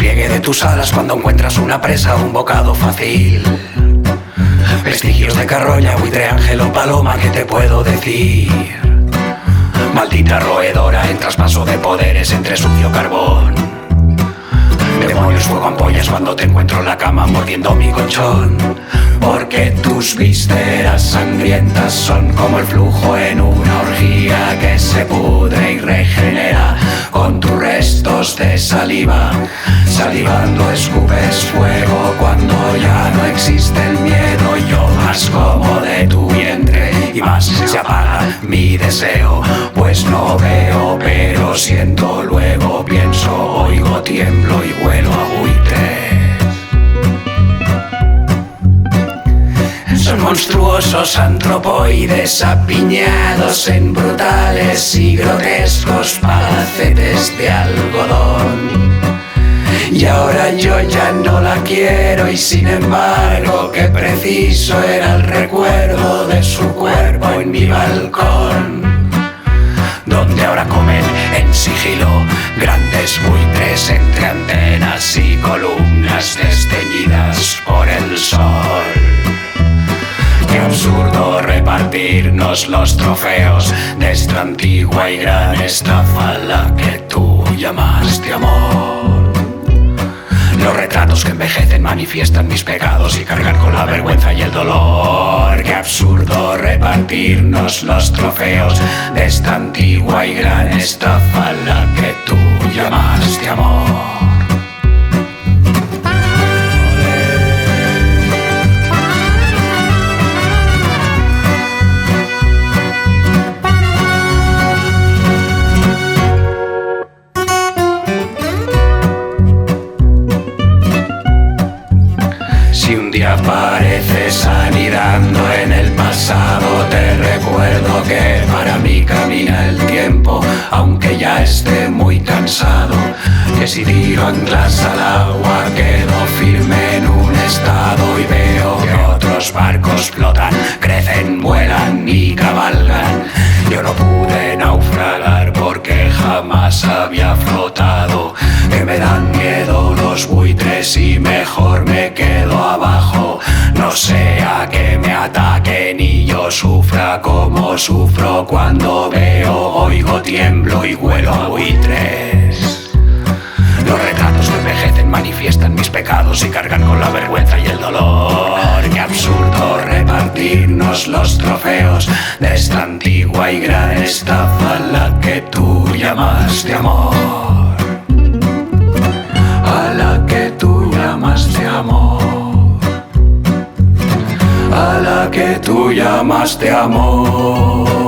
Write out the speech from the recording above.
despliegue de tus alas cuando encuentras una presa o un bocado fácil. Vestigios de carroña, buitre, ángel o paloma, ¿qué te puedo decir? Maldita roedora en traspaso de poderes entre sucio carbón. Demonios, fuego, ampollas cuando te encuentro en la cama mordiendo mi colchón. Porque tus vísceras sangrientas son como el flujo en una orgía que se pudre y regenera con tus restos de saliva. Salivando escupes fuego cuando ya no existe el miedo. Yo más como de tu vientre y más se apaga mi deseo. Pues no veo pero siento, luego pienso, oigo, tiemblo y huelo a buitre. Son monstruosos antropoides apiñados en brutales y grotescos palacetes de algodón. Y ahora yo ya no la quiero y sin embargo qué preciso era el recuerdo de su cuerpo en mi balcón, donde ahora comen en sigilo grandes buitres entre antenas y columnas desteñidas por el sol. Qué absurdo repartirnos los trofeos de esta antigua y gran estafa a la que tú llamaste amor. Los retratos que envejecen manifiestan mis pecados y cargan con la vergüenza y el dolor. Qué absurdo repartirnos los trofeos de esta antigua y gran estafa a la que tú llamaste amor. Si un día apareces anidando en el pasado, te recuerdo que para mí camina el tiempo, aunque ya esté muy cansado. Que si tiro anclas al agua quedo firme en un estado y veo que otros barcos flotan, crecen, vuelan y cabalgan. Yo no pude naufragar porque jamás había flotado. Que me dan miedo los buitres y mejor me quedo abajo. No sea que me ataquen y yo sufra como sufro cuando veo, oigo, tiemblo y huelo a buitres. Los retratos que envejecen manifiestan mis pecados y cargan con la vergüenza y el dolor. Qué absurdo repartirnos los trofeos de esta antigua y gran estafa a la que tú llamaste amor. A la que tú llamaste amor. A la que tú llamaste amor.